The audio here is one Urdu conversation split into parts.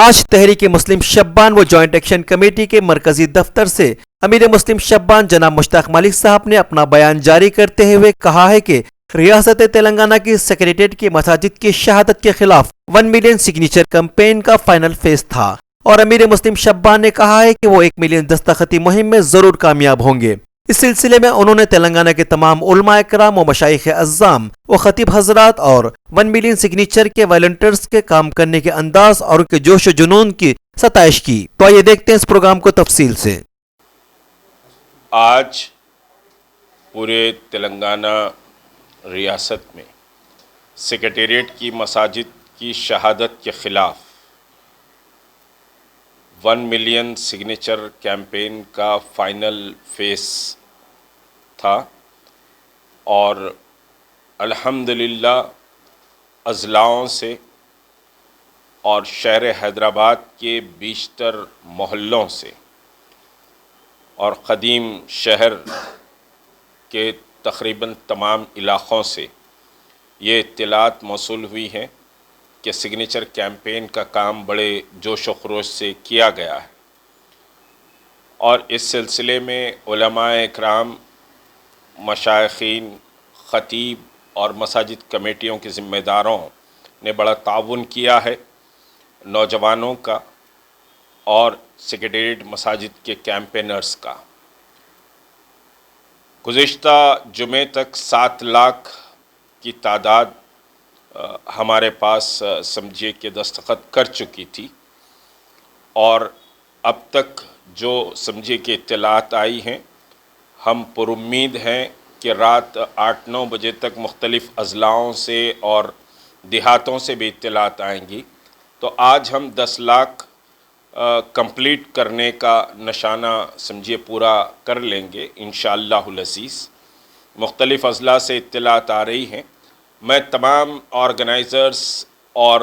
آج تحریک مسلم شبان و جوائنٹ ایکشن کمیٹی کے مرکزی دفتر سے امیر مسلم شبان جناب مشتاق مالک صاحب نے اپنا بیان جاری کرتے ہوئے کہا ہے کہ ریاست تلنگانہ کی سیکریٹریٹ کی مساجد کی شہادت کے خلاف 1 ملین سگنیچر کمپین کا فائنل فیز تھا اور امیر مسلم شبان نے کہا ہے کہ وہ 1 ملین دستخطی مہم میں ضرور کامیاب ہوں گے۔ اس سلسلے میں انہوں نے تلنگانہ کے تمام علماء کرام و مشائخ اعظام و خطیب حضرات اور 1 ملین سگنیچر کے والنٹیئرز کے کام کرنے کے انداز اور ان کے جوش و جنون کی ستائش کی۔ تو آئیے دیکھتے ہیں اس پروگرام کو تفصیل سے۔ آج پورے تلنگانہ ریاست میں سیکریٹریٹ کی مساجد کی شہادت کے خلاف 1 ملین سگنیچر کیمپین کا فائنل فیس تھا اور الحمدللہ اضلاعوں سے اور شہر حیدرآباد کے بیشتر محلوں سے اور قدیم شہر کے تقریباً تمام علاقوں سے یہ اطلاعات موصول ہوئی ہیں کہ سگنیچر کیمپین کا کام بڑے جوش و خروش سے کیا گیا ہے اور اس سلسلے میں علماء اکرام، مشائخین، خطیب اور مساجد کمیٹیوں کے ذمہ داروں نے بڑا تعاون کیا ہے، نوجوانوں کا اور سیکریٹریٹ مساجد کے کیمپینرز کا۔ گزشتہ جمعے تک 7 لاکھ کی تعداد ہمارے پاس سمجھیے کہ دستخط کر چکی تھی اور اب تک جو سمجھیے کہ اطلاعات آئی ہیں، ہم پر امید ہیں کہ رات 8-9 بجے تک مختلف اضلاعوں سے اور دیہاتوں سے بھی اطلاعات آئیں گی، تو آج ہم 10 لاکھ کمپلیٹ کرنے کا نشانہ سمجھیے پورا کر لیں گے انشاءاللہ العزیز۔ مختلف اضلاع سے اطلاعات آ رہی ہیں۔ میں تمام آرگنائزرز اور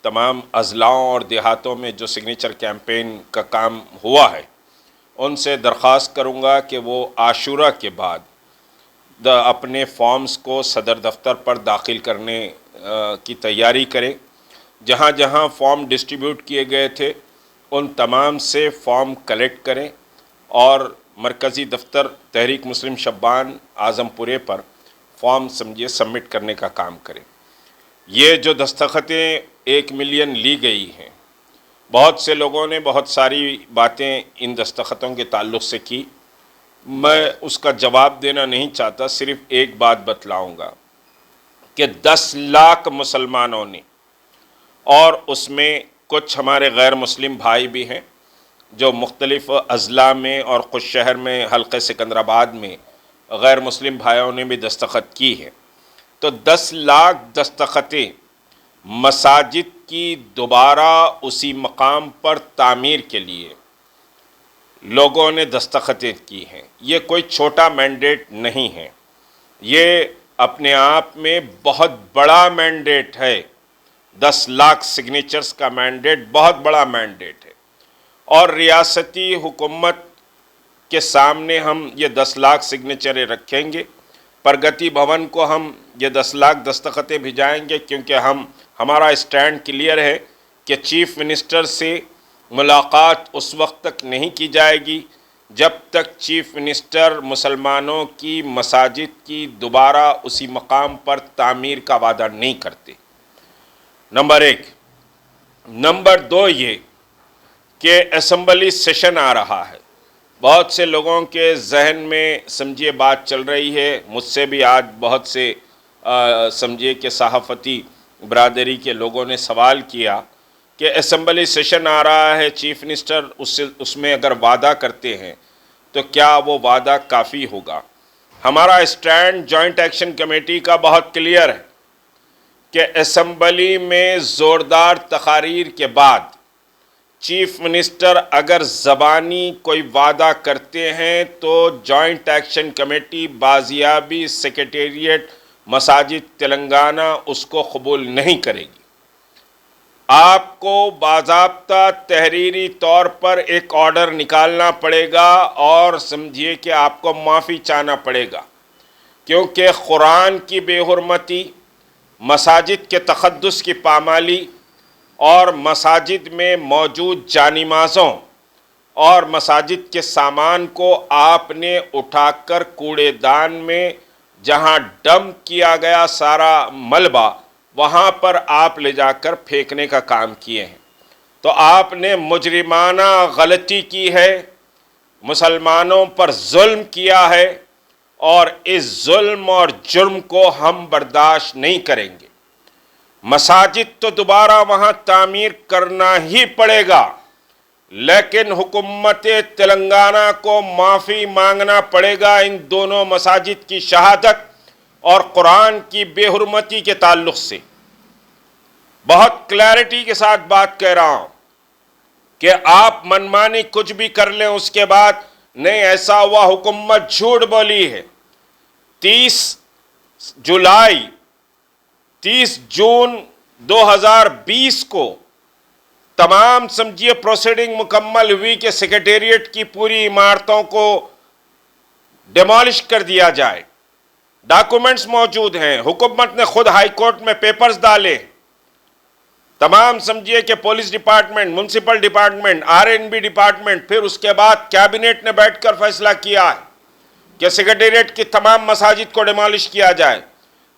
تمام اضلاعوں اور دیہاتوں میں جو سگنیچر کیمپین کا کام ہوا ہے ان سے درخواست کروں گا کہ وہ عاشورہ کے بعد اپنے فارمز کو صدر دفتر پر داخل کرنے کی تیاری کریں۔ جہاں جہاں فارم ڈسٹریبیوٹ کیے گئے تھے ان تمام سے فارم کلیکٹ کریں اور مرکزی دفتر تحریک مسلم شبان اعظم پورے پر فارم سمجھیے سبمٹ کرنے کا کام کریں۔ یہ جو دستخطیں 1 ملین لی گئی ہیں، بہت سے لوگوں نے بہت ساری باتیں ان دستخطوں کے تعلق سے کی، میں اس کا جواب دینا نہیں چاہتا، صرف ایک بات بتلاؤں گا کہ 10 لاکھ مسلمانوں نے، اور اس میں کچھ ہمارے غیر مسلم بھائی بھی ہیں جو مختلف اضلاع میں اور کچھ شہر میں حلقہ سکندرآباد میں غیر مسلم بھائیوں نے بھی دستخط کی ہے، تو 10 لاکھ دستخطیں مساجد کی دوبارہ اسی مقام پر تعمیر کے لیے لوگوں نے دستخطیں کی ہیں۔ یہ کوئی چھوٹا مینڈیٹ نہیں ہے، یہ اپنے آپ میں بہت بڑا مینڈیٹ ہے۔ 10 لاکھ سگنیچرز کا مینڈیٹ بہت بڑا مینڈیٹ ہے اور ریاستی حکومت کے سامنے ہم یہ 10 لاکھ سگنیچریں رکھیں گے۔ پرگتی بھون کو ہم یہ 10 لاکھ دستخطیں بھیجائیں گے کیونکہ ہمارا اسٹینڈ کلیئر ہے کہ چیف منسٹر سے ملاقات اس وقت تک نہیں کی جائے گی جب تک چیف منسٹر مسلمانوں کی مساجد کی دوبارہ اسی مقام پر تعمیر کا وعدہ نہیں کرتے۔ نمبر 1۔ نمبر 2 یہ کہ اسمبلی سیشن آ رہا ہے، بہت سے لوگوں کے ذہن میں سمجھیے بات چل رہی ہے، مجھ سے بھی آج بہت سے سمجھیے کہ صحافتی برادری کے لوگوں نے سوال کیا کہ اسمبلی سیشن آ رہا ہے، چیف منسٹر اس میں اگر وعدہ کرتے ہیں تو کیا وہ وعدہ کافی ہوگا؟ ہمارا اسٹینڈ جوائنٹ ایکشن کمیٹی کا بہت کلیئر ہے کہ اسمبلی میں زوردار تقاریر کے بعد چیف منسٹر اگر زبانی کوئی وعدہ کرتے ہیں تو جوائنٹ ایکشن کمیٹی بازیابی سیکریٹریٹ مساجد تلنگانہ اس کو قبول نہیں کرے گی۔ آپ کو باضابطہ تحریری طور پر ایک آرڈر نکالنا پڑے گا اور سمجھیے کہ آپ کو معافی چاہنا پڑے گا، کیونکہ قرآن کی بے حرمتی، مساجد کے تقدس کی پامالی، اور مساجد میں موجود جانمازوں اور مساجد کے سامان کو آپ نے اٹھا کر کوڑے دان میں جہاں ڈمپ کیا گیا سارا ملبہ وہاں پر آپ لے جا کر پھینکنے کا کام کیے ہیں. تو آپ نے مجرمانہ غلطی کی ہے، مسلمانوں پر ظلم کیا ہے، اور اس ظلم اور جرم کو ہم برداشت نہیں کریں گے. مساجد تو دوبارہ وہاں تعمیر کرنا ہی پڑے گا، لیکن حکومت تلنگانہ کو معافی مانگنا پڑے گا ان دونوں مساجد کی شہادت اور قرآن کی بے حرمتی کے تعلق سے. بہت کلیئرٹی کے ساتھ بات کہہ رہا ہوں کہ آپ منمانی کچھ بھی کر لیں، اس کے بعد نہیں ایسا ہوا حکومت جھوٹ بولی ہے. 30 جون 2020 کو تمام سمجھیے پروسیڈنگ مکمل ہوئی کہ سیکریٹریٹ کی پوری عمارتوں کو ڈیمالش کر دیا جائے. ڈاکومنٹس موجود ہیں، حکومت نے خود ہائی کورٹ میں پیپرز ڈالے. تمام سمجھیے کہ police department, municipal department, RNB department, پھر اس کے بعد کیبنٹ نے بیٹھ کر فیصلہ کیا ہے کہ سیکریٹریٹ کی تمام مساجد کو ڈیمالش کیا جائے.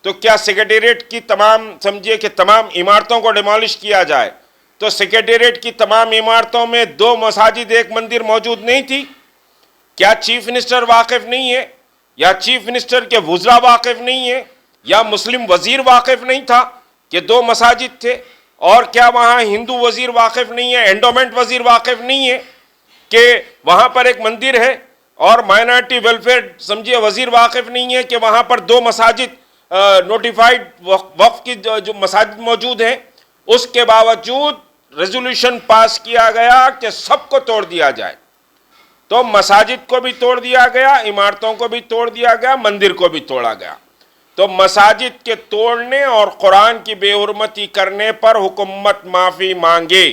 تو کیا سیکریٹریٹ کی تمام سمجھیے کہ تمام عمارتوں کو ڈیمالش کیا جائے تو سیکریٹریٹ کی تمام عمارتوں میں 2 مساجد 1 مندر موجود نہیں تھی؟ کیا چیف منسٹر واقف نہیں ہے، یا چیف منسٹر کے وزراء واقف نہیں ہیں، یا مسلم وزیر واقف نہیں تھا کہ 2 مساجد تھے؟ اور کیا وہاں ہندو وزیر واقف نہیں ہے، اینڈومنٹ وزیر واقف نہیں ہے کہ وہاں پر ایک مندر ہے؟ اور مائنارٹی ویلفیئر سمجھیے وزیر واقف نہیں ہے کہ وہاں پر 2 مساجد نوٹیفائڈ وقف کی جو مساجد موجود ہیں؟ اس کے باوجود ریزولوشن پاس کیا گیا کہ سب کو توڑ دیا جائے. تو مساجد کو بھی توڑ دیا گیا، عمارتوں کو بھی توڑ دیا گیا، مندر کو بھی توڑا گیا. تو مساجد کے توڑنے اور قرآن کی بے حرمتی کرنے پر حکومت معافی مانگے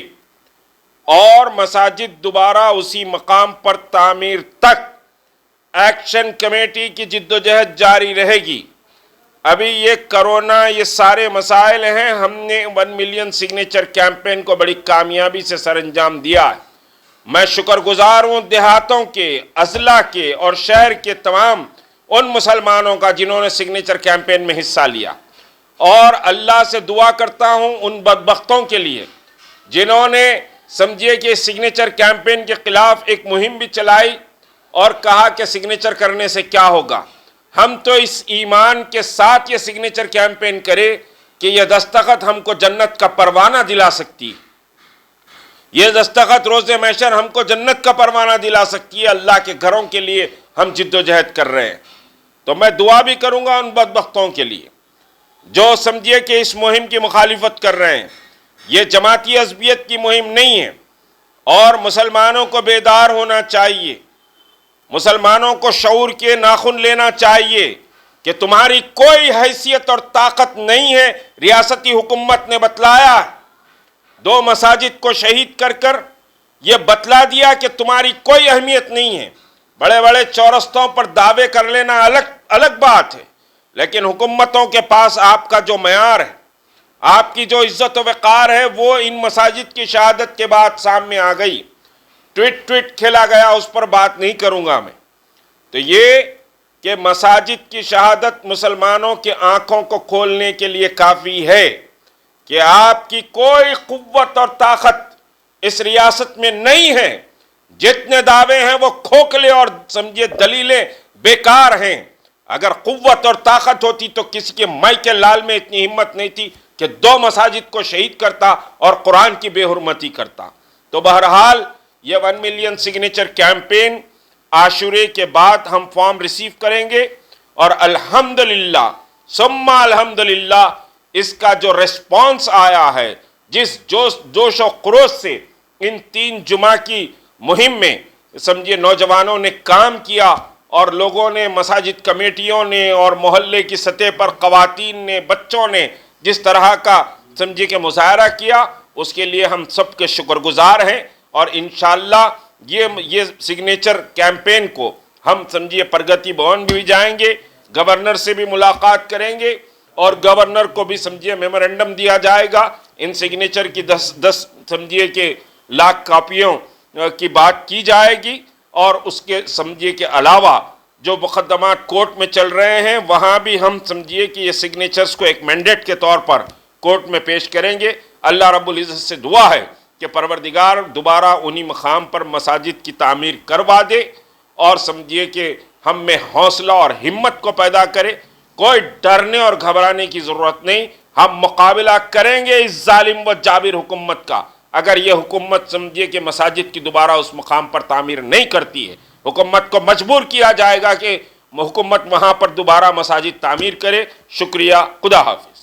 اور مساجد دوبارہ اسی مقام پر تعمیر تک ایکشن کمیٹی کی جدوجہد جاری رہے گی. ابھی یہ کرونا، یہ سارے مسائل ہیں، ہم نے 1 ملین سگنیچر کیمپین کو بڑی کامیابی سے سر انجام دیا ہے. میں شکر گزار ہوں دیہاتوں کے، اضلاع کے اور شہر کے تمام ان مسلمانوں کا جنہوں نے سگنیچر کیمپین میں حصہ لیا، اور اللہ سے دعا کرتا ہوں ان بدبختوں کے لیے جنہوں نے سمجھیے کہ سگنیچر کیمپین کے خلاف ایک مہم بھی چلائی اور کہا کہ سگنیچر کرنے سے کیا ہوگا. ہم تو اس ایمان کے ساتھ یہ سگنیچر کیمپین کرے کہ یہ دستخط ہم کو جنت کا پروانہ دلا سکتی، یہ دستخط روز محشر ہم کو جنت کا پروانہ دلا سکتی ہے. اللہ کے گھروں کے لیے ہم جد و جہد کر رہے ہیں. تو میں دعا بھی کروں گا ان بدبختوں کے لیے جو سمجھیے کہ اس مہم کی مخالفت کر رہے ہیں. یہ جماعتی عصبیت کی مہم نہیں ہے، اور مسلمانوں کو بیدار ہونا چاہیے، مسلمانوں کو شعور کے ناخن لینا چاہیے کہ تمہاری کوئی حیثیت اور طاقت نہیں ہے. ریاستی حکومت نے بتلایا 2 مساجد کو شہید کر کر یہ بتلا دیا کہ تمہاری کوئی اہمیت نہیں ہے. بڑے بڑے چورستوں پر دعوے کر لینا الگ بات ہے، لیکن حکومتوں کے پاس آپ کا جو معیار ہے، آپ کی جو عزت و وقار ہے، وہ ان مساجد کی شہادت کے بعد سامنے آ گئی. ٹویٹ کھیلا گیا، اس پر بات نہیں کروں گا میں. تو یہ کہ مساجد کی شہادت مسلمانوں کے آنکھوں کو کھولنے کے لیے کافی ہے کہ آپ کی کوئی قوت اور طاقت اس ریاست میں نہیں ہے. جتنے دعوے ہیں وہ کھوکھلے اور سمجھے دلیلیں بیکار ہیں. اگر قوت اور طاقت ہوتی تو کسی کے مائی کے لال میں اتنی ہمت نہیں تھی کہ 2 مساجد کو شہید کرتا اور قرآن کی بے حرمتی کرتا. تو بہرحال یہ 1 ملین سگنیچر کیمپین عاشورے کے بعد ہم فارم ریسیو کریں گے، اور الحمدللہ ثم الحمدللہ اس کا جو ریسپانس آیا ہے، جس جوش و خروش سے ان 3 جمعہ کی مہم میں سمجھے نوجوانوں نے کام کیا، اور لوگوں نے، مساجد کمیٹیوں نے اور محلے کی سطح پر خواتین نے، بچوں نے جس طرح کا سمجھے کہ مظاہرہ کیا، اس کے لیے ہم سب کے شکر گزار ہیں. اور انشاءاللہ یہ سگنیچر کیمپین کو ہم سمجھیے پرگتی بھون بھی جائیں گے، گورنر سے بھی ملاقات کریں گے، اور گورنر کو بھی سمجھیے میمورنڈم دیا جائے گا ان سگنیچر کی 10 سمجھیے کہ لاکھ کاپیوں کی بات کی جائے گی، اور اس کے سمجھیے کہ علاوہ جو مقدمات کورٹ میں چل رہے ہیں وہاں بھی ہم سمجھیے کہ یہ سگنیچرز کو ایک مینڈیٹ کے طور پر کورٹ میں پیش کریں گے۔ اللہ رب العزت سے دعا ہے کہ پروردگار دوبارہ انہی مقام پر مساجد کی تعمیر کروا دے، اور سمجھیے کہ ہم میں حوصلہ اور ہمت کو پیدا کرے۔ کوئی ڈرنے اور گھبرانے کی ضرورت نہیں، ہم مقابلہ کریں گے اس ظالم و جابر حکومت کا۔ اگر یہ حکومت سمجھیے کہ مساجد کی دوبارہ اس مقام پر تعمیر نہیں کرتی ہے، حکومت کو مجبور کیا جائے گا کہ حکومت وہاں پر دوبارہ مساجد تعمیر کرے۔ شکریہ، خدا حافظ۔